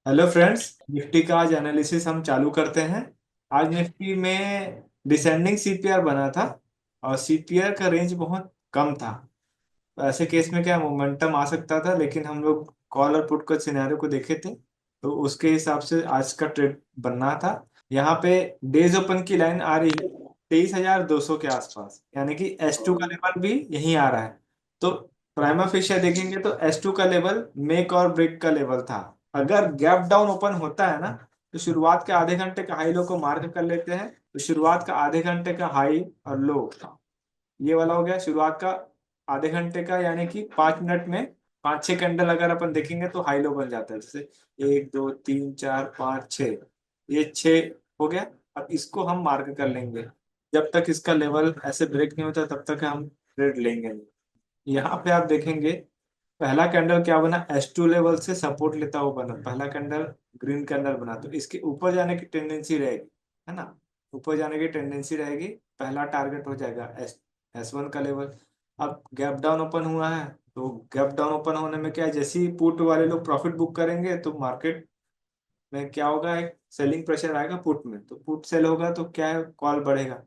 Hello friends, Nifty का आज analysis हम चालू करते हैं। आज निफ्टी में डिसेंडिंग सीपीआर बना था और सीपीआर का रेंज बहुत कम था। तो ऐसे केस में क्या मोमेंटम आ सकता था, लेकिन हम लोग कॉल और पुट का सिनेरियो को देखे थे तो उसके हिसाब से आज का ट्रेड बनना था। यहाँ पे डेज ओपन की लाइन आ रही है 23,200 के आसपास, यानी कि S2 का लेवल भी यहीं आ रहा है। तो प्राइमा फेशिया देखेंगे तो S2 का लेवल मेक और ब्रेक का लेवल था। अगर गैप डाउन ओपन होता है ना, तो शुरुआत के आधे घंटे का हाई लो को मार्क कर लेते हैं। तो शुरुआत का आधे घंटे का हाई और लो ये वाला हो गया शुरुआत का आधे घंटे का, यानी कि 5 मिनट में 5-6 कैंडल अगर अपन देखेंगे तो हाई लो बन जाता है। जैसे 1 2 3 4 5 6, ये 6 हो गया। अब इसको हम मार्क कर लेंगे। जब तक इसका लेवल ऐसे ब्रेक नहीं होता तब तक हम ट्रेड लेंगे नहीं। यहाँ पे आप देखेंगे पहला कैंडल क्या बना, S2 लेवल से सपोर्ट लेता हुआ बना पहला कैंडल, ग्रीन कैंडल बना। तो इसके ऊपर जाने की टेंडेंसी रहेगी, है ना। ऊपर जाने की टेंडेंसी रहेगी। पहला टारगेट हो जाएगा S1 का लेवल। अब गैप डाउन ओपन हुआ है, तो गैप डाउन ओपन होने में क्या है, जैसे ही पुट वाले लोग प्रॉफिट बुक करेंगे तो मार्केट में क्या होगा, एक सेलिंग प्रेशर आएगा पुट में। तो पुट सेल होगा तो क्या है, कॉल बढ़ेगा।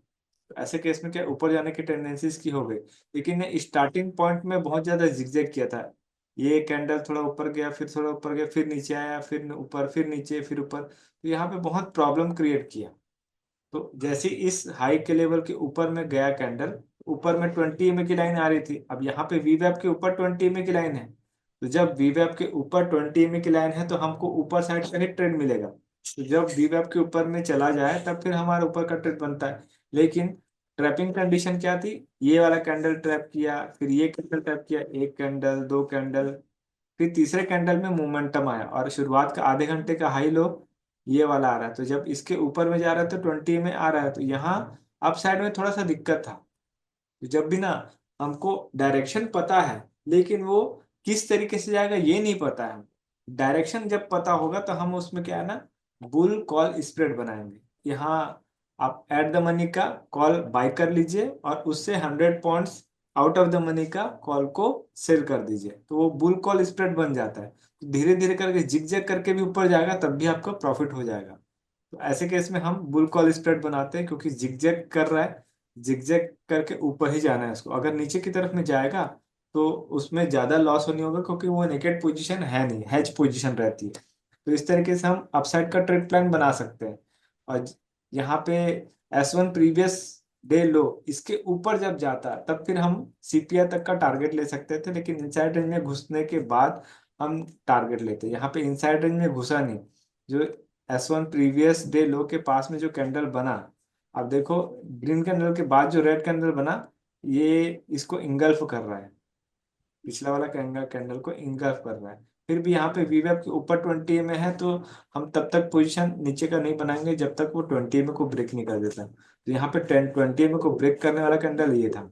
तो ऐसे केस में क्या ऊपर जाने की टेंडेंसीज की हो गई। लेकिन ये स्टार्टिंग पॉइंट में बहुत ज्यादा जिगजैग किया था। ये कैंडल थोड़ा ऊपर गया, फिर थोड़ा ऊपर गया, फिर नीचे आया, फिर ऊपर, फिर नीचे, फिर ऊपर। तो यहाँ पे बहुत प्रॉब्लम क्रिएट किया। तो जैसे इस हाई के लेवल के ऊपर में गया कैंडल, ऊपर में 20 EMA की लाइन आ रही थी। अब यहाँ पे वीवैप के ऊपर 20 EMA की लाइन है। तो जब वीवैप के ऊपर 20 EMA की लाइन है तो हमको ऊपर साइड का ही ट्रेड मिलेगा। तो जब वीवैप के ऊपर में चला जाए तब फिर हमारा ऊपर का ट्रेड बनता है। लेकिन ट्रैपिंग कंडीशन क्या थी, ये वाला कैंडल ट्रैप किया, फिर ये कैंडल ट्रैप किया, एक कैंडल, दो कैंडल, फिर तीसरे कैंडल में मोमेंटम आया और शुरुआत का आधे घंटे का हाई लो ये वाला आ रहा है। तो जब इसके ऊपर में जा रहा है तो 20 में आ रहा है, तो यहाँ अप साइड में थोड़ा सा दिक्कत था। तो जब भी ना हमको डायरेक्शन पता है, लेकिन वो किस तरीके से जाएगा ये नहीं पता है। डायरेक्शन जब पता होगा तो हम उसमें क्या है ना, बुल कॉल स्प्रेड बनाएंगे। यहाँ आप एट द मनी का कॉल बाय कर लीजिए और उससे 100 points out of the money का कॉल को सेल कर दीजिए, तो वो बुल कॉल स्प्रेड बन जाता है। तो धीरे धीरे करके जिग करके भी ऊपर जाएगा, तब भी आपका प्रॉफिट हो जाएगा। तो ऐसे केस में हम बुल कॉल स्प्रेड बनाते हैं, क्योंकि जिगजैग कर रहा है, जिगजैग करके ऊपर ही जाना है उसको। अगर नीचे की तरफ में जाएगा तो उसमें ज्यादा लॉस होनी होगा, क्योंकि वो नेकेड पोजीशन है नहीं, हेज पोजीशन रहती है। तो इस तरीके से हम अपसाइड का ट्रेड प्लान बना सकते हैं। और यहाँ पे S1 प्रीवियस डे लो, इसके ऊपर जब जाता है तब फिर हम सीपीआई तक का टारगेट ले सकते थे। लेकिन इनसाइड रेंज में घुसने के बाद हम टारगेट लेते हैं। यहाँ पे इनसाइड रेंज में घुसा नहीं। जो S1 प्रीवियस डे लो के पास में जो कैंडल बना, अब देखो ग्रीन कैंडल के बाद जो रेड कैंडल बना, ये इसको इंगल्फ कर रहा है। पिछला वाला कैंडल कैंडल को इंगल्फ कर रहा है। फिर भी यहाँ पे वीवेप के ऊपर 20 में है, तो हम तब तक पोजीशन नीचे का नहीं बनाएंगे जब तक वो 20 में को ब्रेक नहीं कर देता। तो यहाँ पे 10 20 में को ब्रेक करने वाला कैंडल ये था।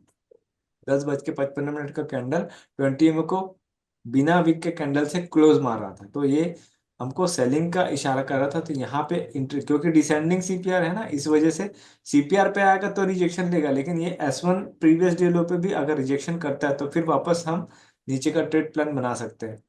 10:55 का कैंडल 20 को बिना विक के कैंडल से क्लोज मार रहा था, तो ये हमको सेलिंग का इशारा कर रहा था। तो यहाँ पे इंट्री, क्योंकि डिसेंडिंग सीपीआर है ना, इस वजह से सीपीआर पे आएगा तो रिजेक्शन देगा। लेकिन ये S1 प्रीवियस डे लो पे भी अगर रिजेक्शन करता है तो फिर वापस हम नीचे का ट्रेड प्लान बना सकते हैं।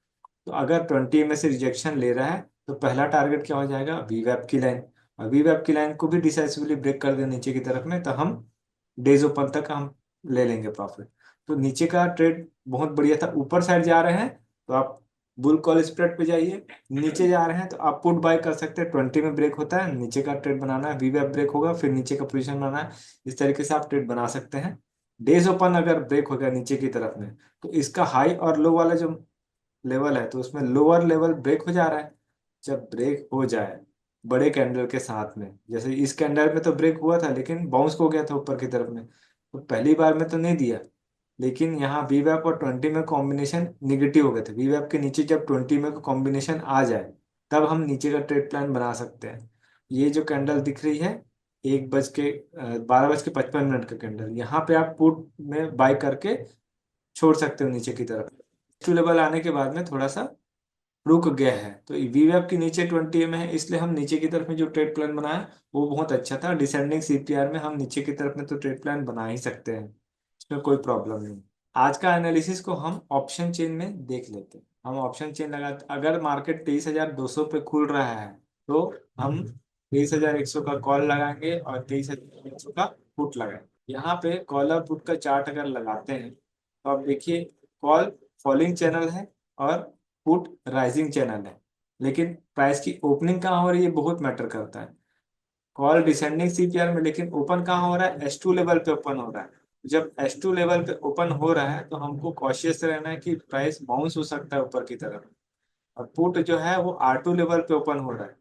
तो अगर 20 में से रिजेक्शन ले रहा है तो पहला टारगेट क्या हो जाएगा, वीवैप की लाइन। और वीवैप की लाइन को भी डिसाइसिवली ब्रेक कर दे नीचे की तरफ में, तो हम डेज ओपन तक हम ले लेंगे प्रॉफिट। तो नीचे का ट्रेड बहुत बढ़िया था। ऊपर साइड जा रहे हैं तो आप बुल कॉल स्प्रेड पे जाइए, नीचे जा रहे हैं तो आप पुट बाय कर सकते हैं। 20 में ब्रेक होता है, नीचे का ट्रेड बनाना है, वीवैप ब्रेक होगा, फिर नीचे का पोजीशन बनाना है। इस तरीके से आप ट्रेड बना सकते हैं। डेज ओपन अगर ब्रेक हो गया नीचे की तरफ में, तो इसका हाई और लो वाला जो लेवल है, तो उसमें लोअर लेवल ब्रेक हो जा रहा है। जब ब्रेक हो जाए बड़े कैंडल के साथ में, जैसे इस कैंडल में तो ब्रेक हुआ था लेकिन बाउंस हो गया था ऊपर की तरफ में, तो पहली बार में तो नहीं दिया। लेकिन यहाँ वीवैप और 20 में कॉम्बिनेशन निगेटिव हो गए थे। वीवैप के नीचे जब 20 में का कॉम्बिनेशन आ जाए तब हम नीचे का ट्रेड प्लान बना सकते हैं। ये जो कैंडल दिख रही है 12:55 का कैंडल, यहाँ पे आप पुट में बाय करके छोड़ सकते हो नीचे की तरफ। टू लेवल आने के बाद में थोड़ा सा रुक गया है, तो वीवेब के नीचे 20 में है, इसलिए हम नीचे की तरफ में जो ट्रेड प्लान बनाया वो बहुत अच्छा था। डिसेंडिंग सीपीआर में हम नीचे की तरफ में तो ट्रेड प्लान बना ही सकते हैं, इसमें कोई प्रॉब्लम नहीं। आज का एनालिसिस को हम ऑप्शन चेन में देख लेते हैं। हम ऑप्शन चेन लगाते, अगर मार्केट 23,200 पे खुल रहा है तो हम 23,100 का कॉल लगाएंगे और 23,100 का पुट लगाएंगे। यहाँ पे कॉल और पुट का चार्ट अगर लगाते हैं तो आप देखिए, कॉल फॉलिंग चैनल है और पुट राइजिंग चैनल है, लेकिन प्राइस की ओपनिंग कहाँ हो रही है बहुत मैटर करता है। कॉल डिसेंडिंग सीपीआर में, लेकिन ओपन कहाँ हो रहा है, S2 लेवल पे ओपन हो रहा है। जब S2 लेवल पे ओपन हो रहा है तो हमको कॉशियस रहना है कि प्राइस बाउंस हो सकता है ऊपर की तरफ। और पुट जो है वो R2 लेवल पे ओपन हो रहा है,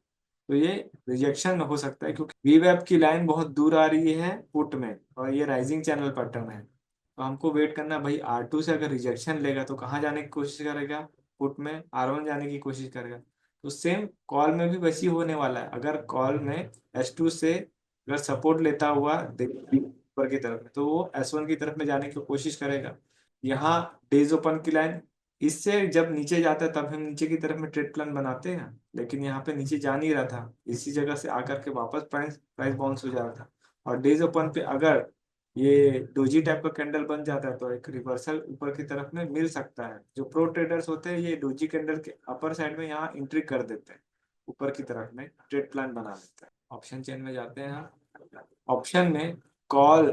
तो ये रिजेक्शन हो सकता है, क्योंकि वीवेब की लाइन बहुत दूर आ रही है पुट में और ये राइजिंग चैनल पैटर्न है। तो हमको वेट करना है भाई, R2 से अगर रिजेक्शन लेगा तो कहाँ जाने की कोशिश करेगा, पुट में R1 जाने की कोशिश करेगा। तो सेम कॉल में भी वैसी होने वाला है। अगर कॉल में S2 से अगर सपोर्ट लेता हुआ ऊपर की तरफ में, तो वो S1 की तरफ में जाने की कोशिश करेगा। यहाँ डेज ओपन की लाइन, इससे जब नीचे जाता है तब हम नीचे की तरफ में ट्रेड प्लान बनाते हैं, लेकिन यहाँ पे नीचे जा नहीं रहा था, इसी जगह से आकर के वापस प्राइस प्राइस बाउंस हो जा रहा था। और डेज ओपन पे अगर ये डोजी टाइप का कैंडल बन जाता है तो एक रिवर्सल ऊपर की तरफ में मिल सकता है। जो प्रो ट्रेडर्स होते हैं ये डोजी कैंडल के अपर साइड में यहाँ एंट्री कर देते हैं, ऊपर की तरफ में ट्रेड प्लान बना लेते हैं। ऑप्शन चेन में जाते हैं हम। ऑप्शन में कॉल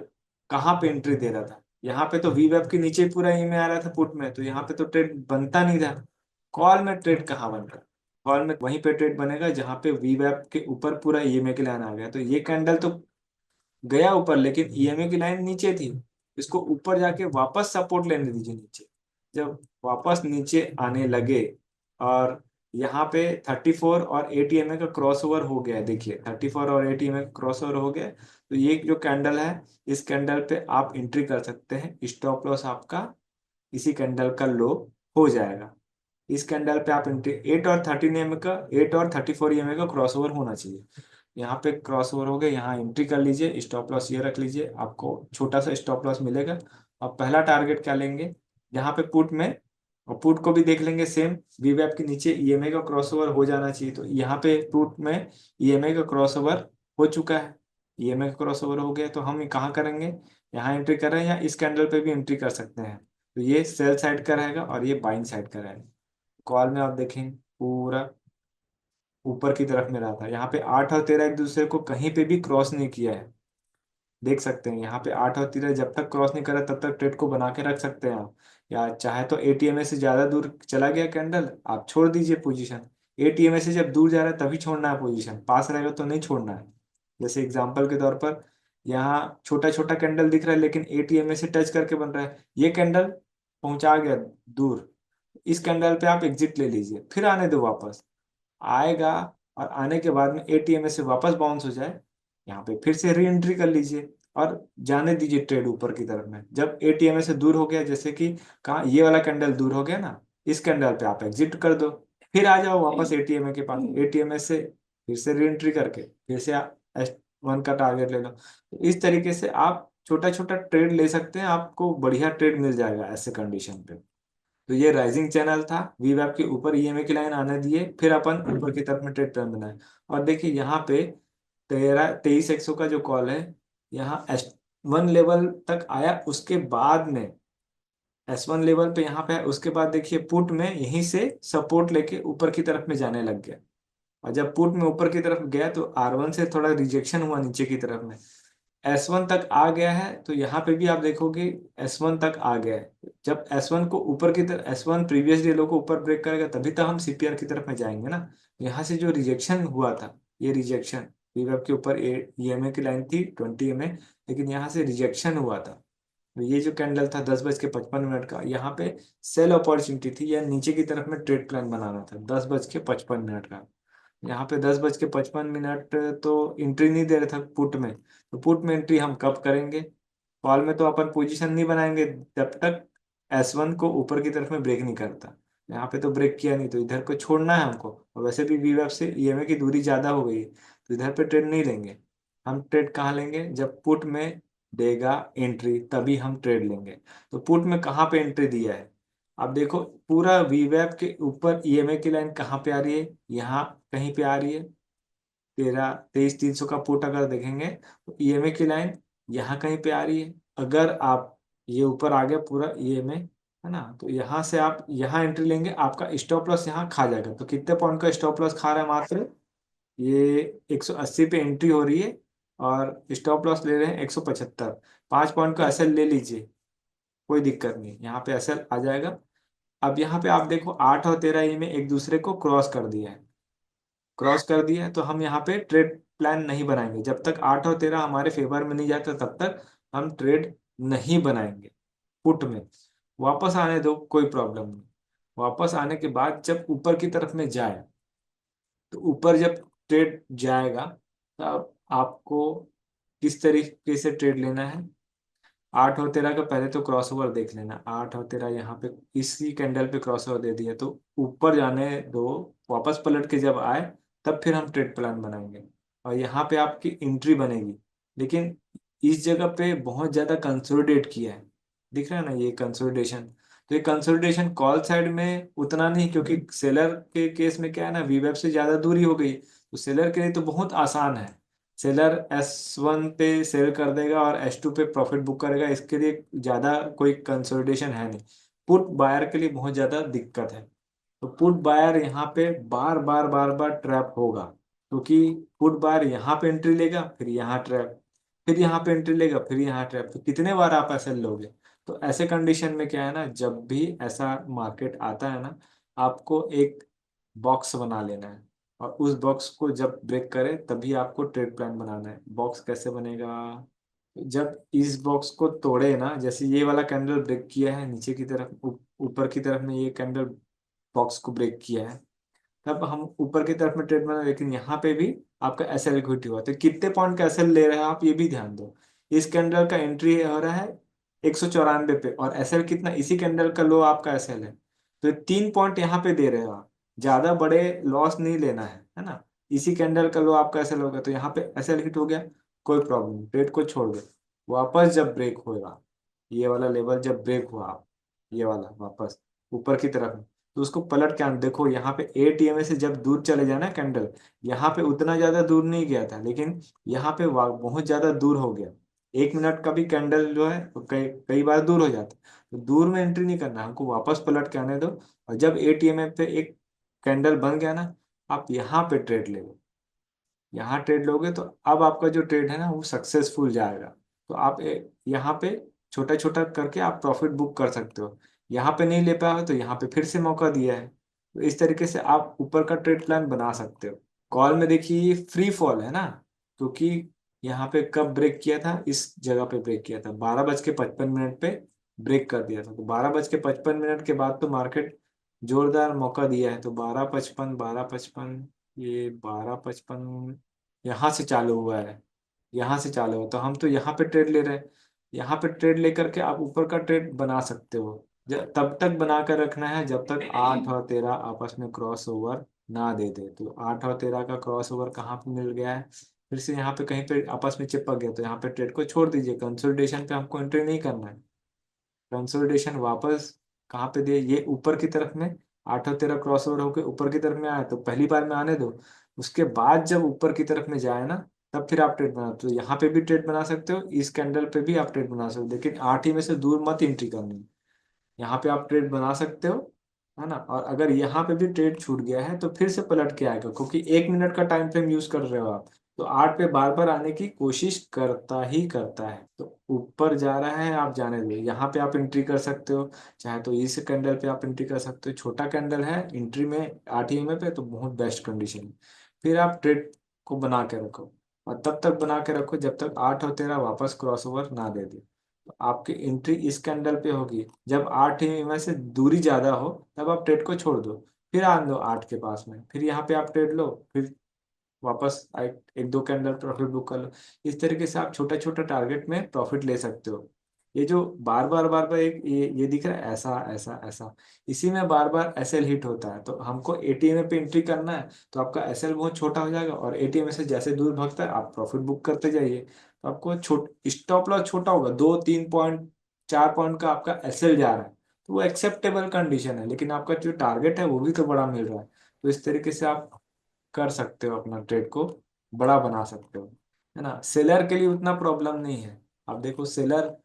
कहाँ पे एंट्री दे रहा था, यहाँ पे तो वी वेब के नीचे पूरा ई में आ रहा था पुट में, तो यहाँ पे तो ट्रेड बनता नहीं था। कॉल में ट्रेड कहाँ बन रहा है, कॉल में वहीं पे ट्रेड बनेगा जहाँ पे वी वेब के ऊपर पूरा ईएमए की लाइन आ गया। तो ये कैंडल तो गया ऊपर, लेकिन ईएमए की लाइन नीचे थी, इसको ऊपर जाके वापस सपोर्ट लेने दीजिए नीचे। जब वापस नीचे आने लगे और यहाँ पे 34 और 8 ईएमए का क्रॉस ओवर हो गया है, देखिए 34 और 8 ईएमए का क्रॉस ओवर हो गया है। तो ये जो कैंडल है, इस कैंडल पे आप एंट्री कर सकते हैं। स्टॉप लॉस आपका इसी कैंडल का लो हो जाएगा। इस कैंडल पे आप एंट्री 8 और 13 ईएमए का, 8 और 34 ईएमए का क्रॉस ओवर होना चाहिए। यहाँ पे क्रॉस ओवर हो गया, यहाँ एंट्री कर लीजिए, स्टॉप लॉस ये रख लीजिए, आपको छोटा सा स्टॉप लॉस मिलेगा। और पहला टारगेट क्या लेंगे, यहाँ पे पुट में, और पुट को भी देख लेंगे सेम, वीवैप के नीचे ईएमए का क्रॉस ओवर हो जाना चाहिए। तो यहाँ पे पुट में ईएमए का क्रॉस ओवर हो चुका है, ईएमए का क्रॉस ओवर हो गया, तो हम कहाँ करेंगे, यहाँ एंट्री कर रहे हैं या इस कैंडल पे भी एंट्री कर सकते हैं। तो ये सेल साइड का रहेगा और ये बाइंग साइड का रहेगा। कॉल में आप देखें पूरा ऊपर की तरफ में रहा था, यहाँ पे 8 और 13 एक दूसरे को कहीं पे भी क्रॉस नहीं किया है। देख सकते हैं यहाँ पे 8 और 13 जब तक क्रॉस नहीं करा तब तक ट्रेड को बना के रख सकते हैं आप। या चाहे तो एटीएमए से ज्यादा दूर चला गया कैंडल, आप छोड़ दीजिए पोजीशन। एटीएमए से जब दूर जा रहा है तभी छोड़ना है पोजीशन, पास रहेगा तो नहीं छोड़ना है। जैसे एग्जाम्पल के तौर पर यहाँ छोटा छोटा कैंडल दिख रहा है लेकिन एटीएमए से टच करके बन रहा है, ये कैंडल पहुंचा गया दूर, इस कैंडल पे आप एग्जिट ले लीजिए, फिर आने दो वापस, आएगा और आने के बाद में एटीएम से वापस बाउंस हो जाए, यहाँ पे फिर से री एंट्री कर लीजिए और जाने दीजिए ट्रेड ऊपर की तरफ में। जब एटीएम से दूर हो गया, जैसे कि कहा ये वाला कैंडल दूर हो गया ना, इस कैंडल पे आप एग्जिट कर दो, फिर आ जाओ वापस एटीएम के पास, एटीएम से फिर से री एंट्री करके फिर से S1 का टारगेट ले लो। तो इस तरीके से आप छोटा छोटा ट्रेड ले सकते हैं, आपको बढ़िया ट्रेड मिल जाएगा ऐसे कंडीशन पे। तो ये राइजिंग चैनल था, वी वैप के ऊपर ईएमए की लाइन आने दिए, फिर अपन ऊपर की तरफ में ट्रेड प्लान बनाए। और देखिए यहाँ पे 23,100 का जो कॉल है, यहाँ S1 लेवल तक आया, उसके बाद में S1 लेवल पे यहाँ पे है, उसके बाद देखिए पुट में यहीं से सपोर्ट लेके ऊपर की तरफ में जाने लग गया। और जब पुट में ऊपर की तरफ गया तो R1 से थोड़ा रिजेक्शन हुआ नीचे की तरफ में, S1 तक आ गया है, तो यहाँ पे भी आप देखोगे S1 तक आ गया है। जब S1 को ऊपर की तरफ, S1 प्रीवियस डे लो को ऊपर ब्रेक करेगा तभी तो हम सीपीआर की तरफ में जाएंगे ना। यहाँ से जो रिजेक्शन हुआ था, ये रिजेक्शन वीवेब के ऊपर ईएमए की लाइन थी 20 ईएमए, लेकिन यहाँ से रिजेक्शन हुआ था। तो ये जो कैंडल था 10:55 का, यहाँ पे सेल अपॉर्चुनिटी थी, या नीचे की तरफ में ट्रेड प्लान बनाना था 10:55 का। यहाँ पे 10:55 तो एंट्री नहीं दे रहे था पुट में, तो पुट में एंट्री हम कब करेंगे, कॉल में तो अपन पोजीशन नहीं बनाएंगे जब तक S1 को ऊपर की तरफ में ब्रेक नहीं करता। यहाँ पे तो ब्रेक किया नहीं, तो इधर को छोड़ना है हमको, और वैसे भी वीवेब से ईएमए की दूरी ज्यादा हो गई है, तो इधर पे ट्रेड नहीं लेंगे। हम ट्रेड कहाँ लेंगे, जब पुट में देगा एंट्री तभी हम ट्रेड लेंगे। तो पुट में कहाँ पे एंट्री दिया है, अब देखो पूरा वीवेब के ऊपर ईएमए की लाइन कहाँ पे आ रही है, यहाँ कहीं पे आ रही है। 23,300 का पुट अगर देखेंगे तो ईएमए की लाइन यहाँ कहीं पे आ रही है। अगर आप ये ऊपर आ गया पूरा ये में, है ना। तो यहाँ से आप यहाँ एंट्री लेंगे, आपका स्टॉप लॉस यहाँ खा जाएगा। तो कितने पॉइंट का स्टॉप लॉस खा रहा है मात्र, ये 180 पे एंट्री हो रही है और स्टॉप लॉस ले रहे हैं 175। 5 पॉइंट का एसएल ले लीजिए, कोई दिक्कत नहीं, यहाँ पे एसएल आ जाएगा। अब यहाँ पे आप देखो 8 और 13 ये में एक दूसरे को क्रॉस कर दिया है, क्रॉस कर दिया है, तो हम यहाँ पे ट्रेड प्लान नहीं बनाएंगे। जब तक 8 और 13 हमारे फेवर में नहीं जाता तब तक हम ट्रेड नहीं बनाएंगे पुट में। वापस आने दो, कोई प्रॉब्लम नहीं। वापस आने के बाद जब ऊपर की तरफ में जाए, तो ऊपर जब ट्रेड जाएगा तब आपको किस तरीके से ट्रेड लेना है। 8 और 13 का पहले तो क्रॉस ओवर देख लेना। 8 और 13 यहाँ पे इसी कैंडल पे क्रॉस ओवर दे दिया, तो ऊपर जाने दो। वापस पलट के जब आए तब फिर हम ट्रेड प्लान बनाएंगे और यहाँ पे आपकी एंट्री बनेगी। लेकिन इस जगह पे बहुत ज्यादा कंसोलिडेट किया है, दिख रहा है ना ये कंसोलिडेशन। तो ये कंसोलिडेशन कॉल साइड में उतना नहीं, क्योंकि सेलर के केस में क्या है ना, वीवेब से ज्यादा दूरी हो गई। तो सेलर के लिए तो बहुत आसान है, सेलर S1 पे सेल कर देगा और S2 पे प्रॉफिट बुक करेगा, इसके लिए ज्यादा कोई कंसोलिडेशन है नहीं। पुट बायर के लिए बहुत ज्यादा दिक्कत है। तो पुट बायर यहाँ पे बार बार बार बार ट्रैप होगा, क्योंकि पुट बायर यहाँ पे एंट्री लेगा, फिर यहाँ ट्रैप, फिर यहाँ पे एंट्री लेगा, फिर यहाँ ट्रैप। तो कितने बार आप ऐसे लोगे। तो ऐसे कंडीशन में क्या है ना, जब भी ऐसा मार्केट आता है ना, आपको एक बॉक्स बना लेना है और उस बॉक्स को जब ब्रेक करे तभी आपको ट्रेड प्लान बनाना है। बॉक्स कैसे बनेगा, जब इस बॉक्स को तोड़े ना, जैसे ये वाला कैंडल ब्रेक किया है नीचे की तरफ, ऊपर की तरफ में ये कैंडल बॉक्स को ब्रेक किया है, तब हम ऊपर की तरफ में ट्रेड बना। लेकिन यहाँ पे भी आपका एसएल इक्विटी हुआ, तो कितने पॉइंट का एसएल ले रहे हैं आप ये भी ध्यान दो। इस कैंडल का एंट्री हो रहा है 194 पे, और एसएल कितना, इसी कैंडल का लो आपका एसएल है। तो 3 पॉइंट यहाँ पे दे रहे हो आप, ज्यादा बड़े लॉस नहीं लेना है ना। इसी कैंडल का लो आपका एसएल होगा, तो यहाँ पे एसएल हिट हो गया, कोई प्रॉब्लम नहीं, ट्रेड को छोड़ दो। वापस जब ब्रेक होगा, ये वाला लेवल जब ब्रेक हुआ, ये वाला वापस ऊपर की तरफ, तो उसको पलट के आना। देखो यहाँ पे एटीएमए से जब दूर चले जाए ना कैंडल, यहाँ पे उतना ज्यादा दूर नहीं गया था, लेकिन यहाँ पे बहुत ज्यादा दूर हो गया। 1 मिनट का भी कैंडल जो है वो कई कई बार दूर हो जाता है। तो दूर में एंट्री नहीं करना, हमको वापस पलट के आने दो। और जब एटीएमए पे एक कैंडल बन गया ना, आप यहाँ पे ट्रेड ले लो। यहाँ ट्रेड लोगे तो अब आपका जो ट्रेड है ना वो सक्सेसफुल जाएगा। तो आप यहाँ पे छोटा छोटा करके आप प्रॉफिट बुक कर सकते हो। यहाँ पे नहीं ले पाए तो यहाँ पे फिर से मौका दिया है, तो इस तरीके से आप ऊपर का ट्रेड प्लान बना सकते हो। कॉल में देखिए ये फ्री फॉल है ना, क्योंकि यहाँ पे कब ब्रेक किया था, इस जगह पे ब्रेक किया था 12:55 पे ब्रेक कर दिया था। तो 12:55 के बाद तो मार्केट जोरदार मौका दिया है। तो 12:55, 12:55, ये 12:55 यहाँ से चालू हुआ है, यहाँ से चालू हुआ, तो हम तो यहाँ पे ट्रेड ले रहे हैं। यहाँ पे ट्रेड लेकर के आप ऊपर का ट्रेड बना सकते हो। तब तक बना कर रखना है जब तक 8 और 13 आपस में क्रॉस ओवर ना दे दे। तो 8 और 13 का क्रॉस ओवर कहाँ पे मिल गया है, फिर से यहाँ पे कहीं पे आपस में चिपक गया, तो यहाँ पे ट्रेड को छोड़ दीजिए। कंसोलिडेशन पे हमको एंट्री नहीं करना है। कंसोलिडेशन वापस कहाँ पे दिए, ये ऊपर की तरफ में 8 और 13 क्रॉस ओवर होकर ऊपर की तरफ में आया, तो पहली बार में आने दो। उसके बाद जब ऊपर की तरफ में जाए ना, तब फिर आप ट्रेड बना, तो यहाँ पे भी ट्रेड बना सकते हो, इस कैंडल पे भी आप ट्रेड बना सकते हो, लेकिन 8 ही में से दूर मत एंट्री करनी। यहाँ पे आप ट्रेड बना सकते हो, है ना। और अगर यहाँ पे भी ट्रेड छूट गया है तो फिर से पलट के आएगा, क्योंकि 1 मिनट का टाइम फ्रेम यूज कर रहे हो आप। तो 8 पे बार बार आने की कोशिश करता ही करता है। तो ऊपर जा रहा है, आप जाने दो। यहाँ पे आप एंट्री कर सकते हो, चाहे तो इस कैंडल पे आप एंट्री कर सकते हो। छोटा कैंडल है एंट्री में 8 पे, तो बहुत बेस्ट कंडीशन है। फिर आप ट्रेड को बना के रखो, और तब तक बना के रखो जब तक 8 और 13 वापस क्रॉस ओवर ना दे दे। तो आपकी एंट्री इस कैंडल पे होगी, जब 8 में से दूरी ज्यादा हो तब आप ट्रेड को छोड़ दो। फिर आने दो 8 के पास में, फिर यहाँ पे आप ट्रेड लो, फिर वापस एक दो कैंडल प्रॉफिट बुक कर लो। इस तरीके से आप छोटा छोटा टारगेट में प्रॉफिट ले सकते हो। ये जो बार बार एक ये दिख रहा है ऐसा ऐसा ऐसा, इसी में बार बार एसएल हिट होता है। तो हमको एटीएम पे एंट्री करना है, तो आपका एसएल बहुत छोटा हो जाएगा, और एटीएम से जैसे दूर भागता है आप प्रॉफिट बुक करते जाइए। तो आपको स्टॉप लॉस छोटा होगा, 2-3 पॉइंट 4 पॉइंट का आपका एसएल जा रहा है, तो वो एक्सेप्टेबल कंडीशन है। लेकिन आपका जो टारगेट है वो भी तो बड़ा मिल रहा है। तो इस तरीके से आप कर सकते हो, अपना ट्रेड को बड़ा बना सकते हो, है ना। सेलर के लिए उतना प्रॉब्लम नहीं है। आप देखो सेलर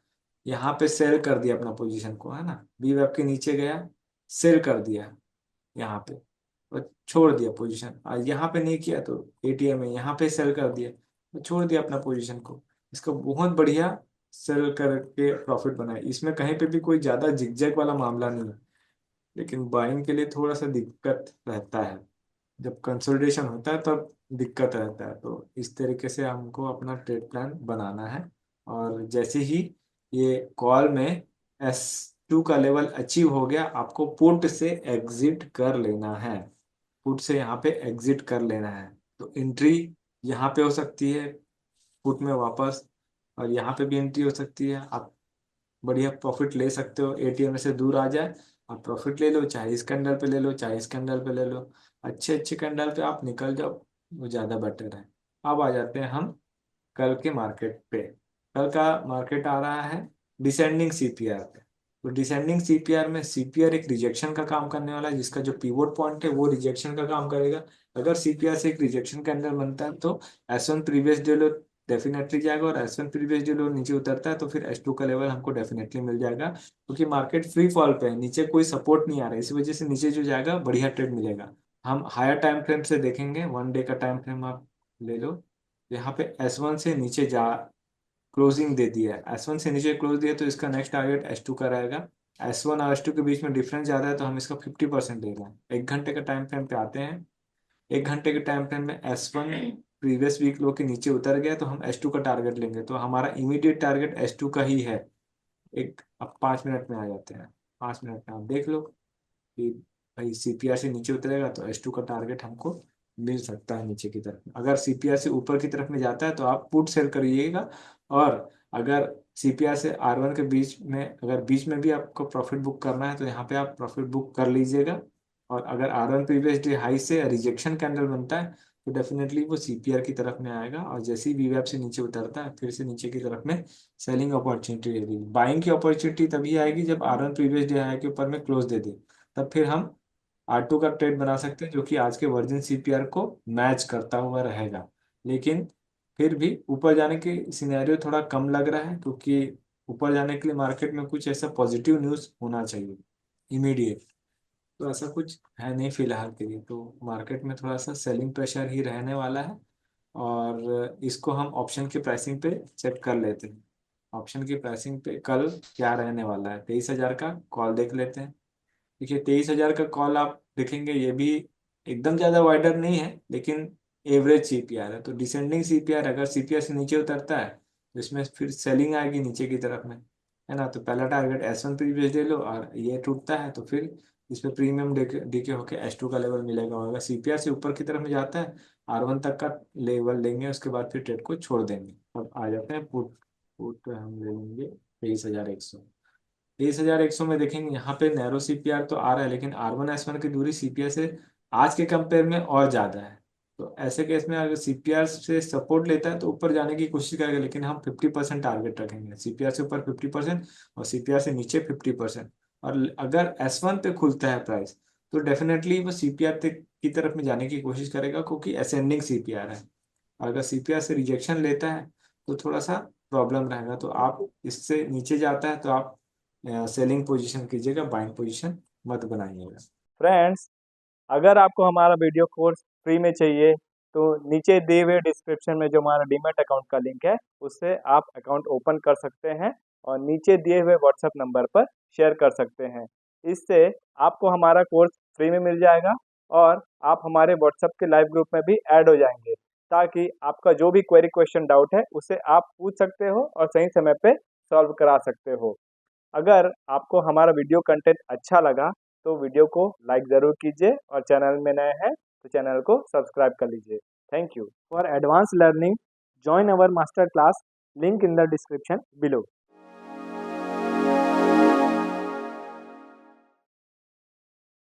यहाँ पे सेल कर दिया अपना पोजीशन को, है ना, बी वेब के नीचे गया, सेल कर दिया यहाँ पे, और छोड़ दिया पोजीशन। और यहाँ पे नहीं किया तो एटीएम में यहाँ पे सेल कर दिया, तो छोड़ दिया अपना पोजीशन को। इसको बहुत बढ़िया सेल करके प्रॉफिट बनाए, इसमें कहीं पे भी कोई ज्यादा जिगजैग वाला मामला नहीं है। लेकिन बाइंग के लिए थोड़ा सा दिक्कत रहता है, जब कंसोलिडेशन होता है तब दिक्कत रहता है। तो इस तरीके से हमको अपना ट्रेड प्लान बनाना है। और जैसे ही ये कॉल में S2 का लेवल अचीव हो गया, आपको पुट से एग्जिट कर लेना है, पुट से यहाँ पे एग्जिट कर लेना है। तो एंट्री यहाँ पे हो सकती है पुट में वापस, और यहाँ पे भी एंट्री हो सकती है। आप बढ़िया प्रॉफिट ले सकते हो, एटीएम से दूर आ जाए आप प्रॉफिट ले लो, चाहे इस कैंडल पे ले लो, चाहे इस कैंडल पे ले लो। अच्छे अच्छे कैंडल पे आप निकल जाओ, वो ज़्यादा बेटर है। अब आ जाते हैं हम कल के मार्केट पे। कल का मार्केट आ रहा है डिसेंडिंग सीपीआर पे। तो डिसेंडिंग सीपीआर में सीपीआर एक रिजेक्शन का काम करने वाला है, जिसका जो पिवोट पॉइंट है वो रिजेक्शन का काम करेगा। अगर सीपीआर से एक रिजेक्शन कैंडल बनता है तो S1 प्रीवियस डे लो डेफिनेटली जाएगा, और S1 प्रीवियस डे लो नीचे उतरता है तो फिर S2 का लेवल हमको डेफिनेटली मिल जाएगा, क्योंकि मार्केट फ्री फॉल पे है, नीचे कोई सपोर्ट नहीं आ रहा है, इसी वजह से नीचे जो जाएगा बढ़िया ट्रेड मिलेगा। हम हायर टाइम फ्रेम से देखेंगे, 1 डे का टाइम फ्रेम आप ले लो। यहाँ पे S1 से नीचे जा क्लोजिंग दे दिया है, S1 से नीचे क्लोज दिया तो इसका नेक्स्ट टारगेट S2 का रहेगा। S1 और S2 के बीच में डिफरेंस ज्यादा है तो हम इसका 50% ले रहे हैं। 1 घंटे का टाइम फ्रेम पे आते हैं। 1 घंटे के टाइम फ्रेम में S1 प्रीवियस वीक लो के नीचे उतर गया तो हम S2 का टारगेट लेंगे, तो हमारा इमीडिएट टारगेट S2 का ही है। एक अब 5 मिनट में आ जाते हैं, 5 मिनट में आप देख लो कि भाई सीपीआर से नीचे उतरेगा तो S2 का टारगेट हमको मिल सकता है नीचे की तरफ। अगर सीपीआर से ऊपर की तरफ में जाता है तो आप पुट सेल करिएगा, और अगर सीपीआर से R1 के बीच में, अगर बीच में भी आपको प्रॉफिट बुक करना है तो यहाँ पे आप प्रॉफिट बुक कर लीजिएगा। और अगर R1 प्रीवियस डे हाई से रिजेक्शन कैंडल बनता है तो डेफिनेटली वो सीपीआर की तरफ में आएगा, और जैसे ही वीवैप से नीचे उतरता है फिर से नीचे की तरफ में सेलिंग अपॉर्चुनिटी रहेगी। बाइंग की अपॉर्चुनिटी तभी आएगी जब R1 प्रीवियस डे हाई के ऊपर में क्लोज दे दे, तब फिर हम R2 का ट्रेड बना सकते हैं जो कि आज के वर्जिन सीपीआर को मैच करता हुआ रहेगा। लेकिन फिर भी ऊपर जाने की सिनेरियो थोड़ा कम लग रहा है, क्योंकि ऊपर जाने के लिए मार्केट में कुछ ऐसा पॉजिटिव न्यूज़ होना चाहिए इमीडिएट। तो ऐसा कुछ है नहीं फिलहाल के लिए, तो मार्केट में थोड़ा सा सेलिंग प्रेशर ही रहने वाला है। और इसको हम ऑप्शन की प्राइसिंग पे चेक कर लेते हैं। ऑप्शन की प्राइसिंग पे कल क्या रहने वाला है, 23,000 का कॉल देख लेते हैं। देखिए 23,000 का कॉल आप देखेंगे, ये भी एकदम ज्यादा वाइडर नहीं है, लेकिन एवरेज सीपीआर है। तो डिसेंडिंग सीपीआर, अगर सीपीआर से नीचे उतरता है तो इसमें फिर सेलिंग आएगी नीचे की तरफ में, है ना। तो पहला टारगेट S1 प्रीवियस डे लो, और ये टूटता है तो फिर इस पे प्रीमियम डीके होके S2 का लेवल मिलेगा। और अगर सीपीआर से ऊपर की तरफ में जाता है, R1 तक का लेवल लेंगे, उसके बाद फिर ट्रेड को छोड़ देंगे। अब आ जाते हैं पुट। पुट हम ले लेंगे 23,100। 23,100 में देखेंगे यहाँ पे नैरो सीपीआर तो आ रहा है, लेकिन R1 S1 की दूरी सीपीआर से आज के कंपेयर में और ज्यादा है। तो ऐसे केस में अगर सीपीआर से सपोर्ट लेता है तो ऊपर जाने की कोशिश करेगा, लेकिन हम 50% टारगेट रखेंगे, सीपीआर से ऊपर 50% और सीपीआर से नीचे 50%। और अगर S1 पे खुलता है प्राइस तो डेफिनेटली वो सीपीआर की तरफ में जाने की कोशिश करेगा, क्योंकि असेंडिंग सीपीआर है। और अगर सीपीआर से रिजेक्शन लेता है तो थोड़ा सा प्रॉब्लम रहेगा। तो आप इससे नीचे जाता है तो आप सेलिंग पोजीशन कीजिएगा, बाइंग पोजीशन मत बनाइएगा। फ्रेंड्स, अगर आपको हमारा वीडियो कोर्स फ्री में चाहिए तो नीचे दिए हुए डिस्क्रिप्शन में जो हमारा डीमैट अकाउंट का लिंक है उससे आप अकाउंट ओपन कर सकते हैं और नीचे दिए हुए व्हाट्सएप नंबर पर शेयर कर सकते हैं। इससे आपको हमारा कोर्स फ्री में मिल जाएगा और आप हमारे व्हाट्सएप के लाइव ग्रुप में भी ऐड हो जाएंगे, ताकि आपका जो भी क्वेरी क्वेश्चन डाउट है उसे आप पूछ सकते हो और सही समय पे सॉल्व करा सकते हो। अगर आपको हमारा वीडियो कंटेंट अच्छा लगा तो वीडियो को लाइक ज़रूर कीजिए और चैनल में नए हैं तो चैनल को सब्सक्राइब कर लीजिए। Thank you for advance learning, join our master class, link in the description below.